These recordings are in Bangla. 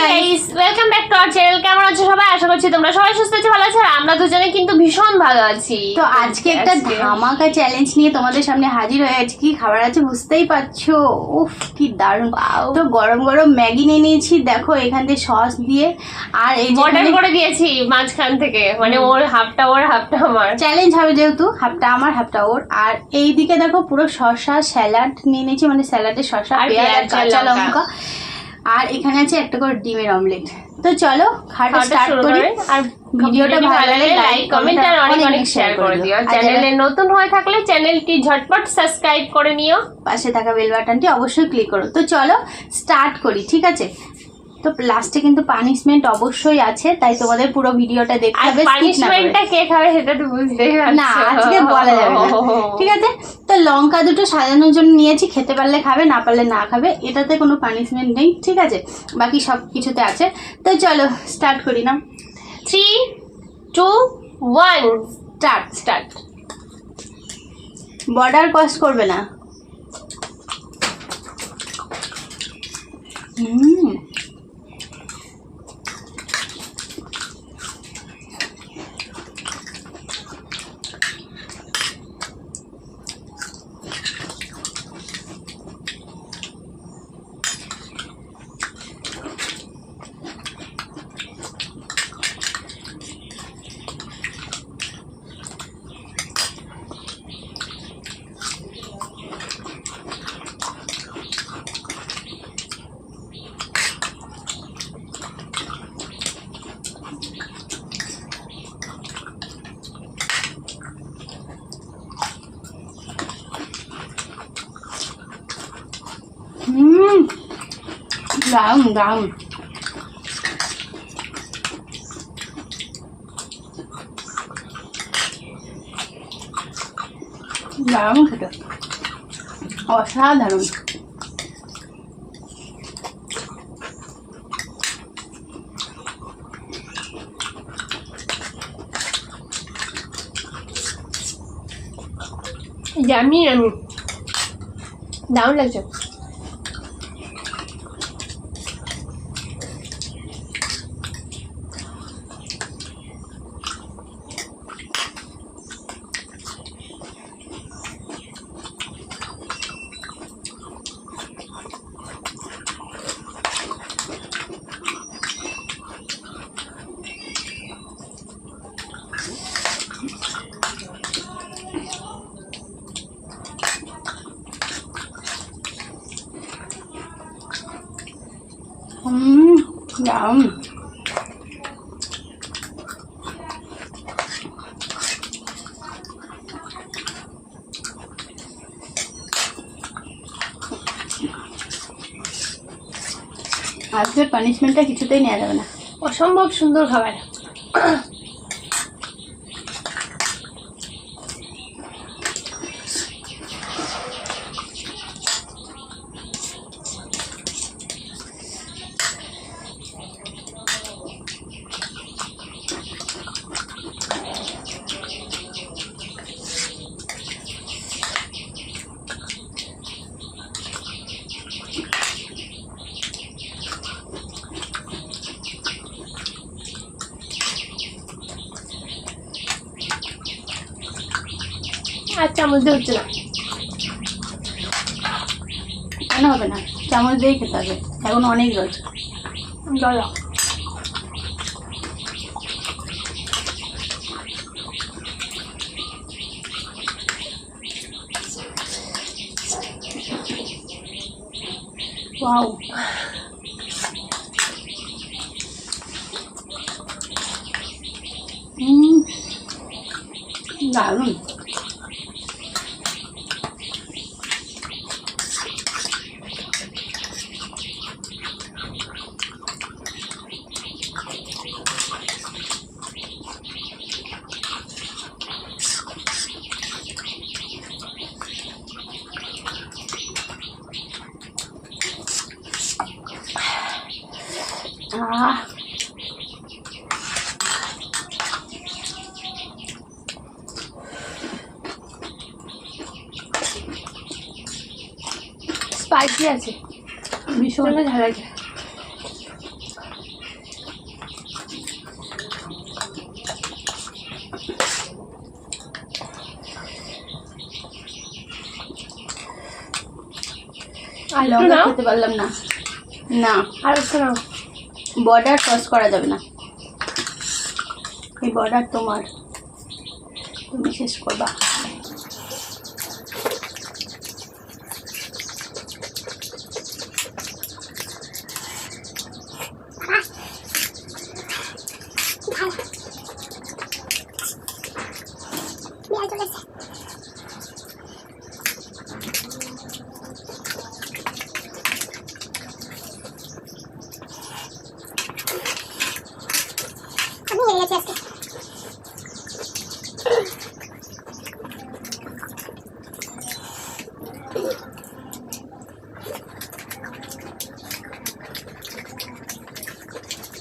Guys, welcome back to our channel. কেমন আছো সবাই? আশা করছি তোমরা সবাই সুস্থ আছো, ভালো আছো। আর আমরা দুজনে কিন্তু ভীষণ ভালো আছি। তো আজকে একটা ধামাকা চ্যালেঞ্জ নিয়ে তোমাদের সামনে হাজির হয়ে আছি। কি খাবার আছে বুঝতেই পারছো। উফ কি দারুণ। তো গরম গরম ম্যাগি নিয়ে নিয়েছি, দেখো এখান থেকে সস দিয়ে। আর এই যে অর্ডার করে দিয়েছি মাঝখান থেকে, মানে ওর হাফটা ওর হাফটা আমার। চ্যালেঞ্জ হবে যেহেতু, হাফটা আমার হাফটা ওর। আর এইদিকে দেখো পুরো শসা স্যালাড নিয়ে নিয়েছি, মানে স্যালাডে শসা, পেঁয়াজ, কাঁচা লঙ্কা। আর এখানে আছে একটা করে ডিমের অমলেট। তো চলো খাওয়াটা স্টার্ট করি। আর ভিডিওটা ভালো লাগলে লাইক কমেন্ট আর অনেক অনেক শেয়ার করে দিও। আর চ্যানেলে নতুন হয়ে থাকলে চ্যানেলটি ঝটপট সাবস্ক্রাইব করে নিও, পাশে থাকা বেল বাটনটি অবশ্যই ক্লিক করো। তো চলো স্টার্ট করি, ঠিক আছে? তো লাস্টে কিন্তু পানিশমেন্ট অবশ্যই আছে, তাই তোমাদের পুরো ভিডিওটা দেখতে হবে। পানিশমেন্টটা কে খাবে সেটা তো বুঝতেই পারছো না, আজকে বলা যাবে না, ঠিক আছে? তো লঙ্কা দুটো সাজানোর জন্য নিয়েছি, খেতে পারলে খাবে, না পারলে না খাবে, এটাতে কোনো পানিশমেন্ট নেই, ঠিক আছে? বাকি সব কিছুতে আছে। তো চলো স্টার্ট করি না। 3, 2, 1 স্টার্ট। বর্ডার ক্রস করবে না। দারুণ দারুণ। দারুণ খেতে, অসাধারণ। জানি আমি দারুণ লাগছে। দারুণ। আজকের পানিশমেন্টটা কিছুতেই নেওয়া যাবে না, অসম্ভব সুন্দর খাবার। আর চামচ দিয়ে হচ্ছে না, কেন হবে না? চামচ দিয়েই খেতে হবে, এখন অনেক রয়েছে। জল ওয়াও, দারুণ। স্পাইসি আছে, ভীষণ ঝাল আছে। লঙ্কা খেতে পারলাম না। না, আর একটু নাও। বর্ডার ক্রস করা যাবে না, এই বর্ডার তোমার, তুমি শেষ করবা।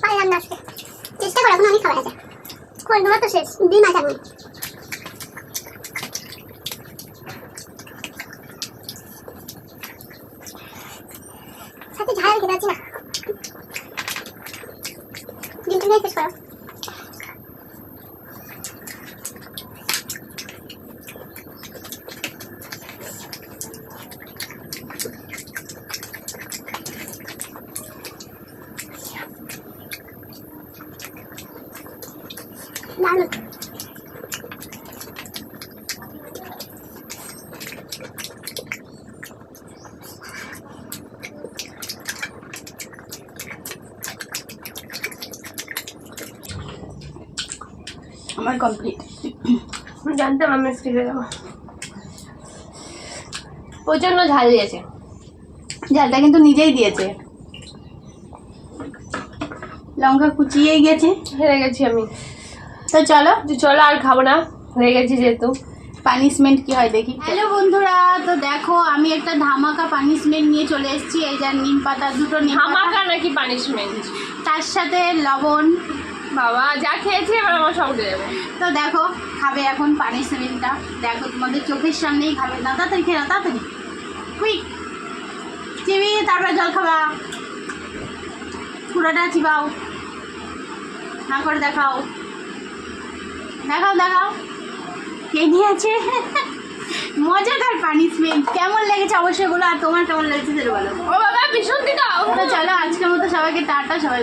পারলাম না আজকে, চেষ্টা করো, এখন অনেক খাবার আছে, খোল দেওয়া তো শেষ, ডিম আছে এখন। সাথে ঝাল খেতে পারছি না, ডিমটা নিয়ে শেষ করো। দারুণ। আমার কমপ্লিট। জানতাম আমি স্কিপে যাবো। প্রচন্ড ঝাল দিয়েছে। ঝালটা কিন্তু নিজেই দিয়েছে, লঙ্কা কুচিয়েই গেছে। হেরে গেছি আমি। তো চলো চলো আর খাবো না, হয়ে গেছি যেহেতু। পানিশমেন্ট কি হয় দেখি। হ্যালো বন্ধুরা, তো দেখো আমি একটা ধামাকা পানিশমেন্ট নিয়ে চলে এসেছি। এই যে নিম পাতা, দুটো নিম ধামাকা পাতা, নাকি পানিশমেন্ট? তার সাথে লবণ। বাবা যা খেয়েছি এবার আমার সব উঠে যাবে। তো দেখো খাবে এখন পানিশমেন্টটা, দেখো তোমাদের চোখের সামনেই খাবে। না তাড়াতাড়ি খেয়ে নাও, তাড়াতাড়ি কুইক চিবিয়ে তারপর জল খাবা। পুরোটা চিবাও, না করে দেখাও, দেখাও দেখাও কে নিয়েছে। মজাদার পানিশমেন্ট। কেমন লেগেছে অবশ্যই বলো, আর তোমার কেমন লেগেছে সেটা বলো। ও বাবা ভীষণ দিদাও। তো চলো আজকের মতো সবাইকে টাটা, সবাই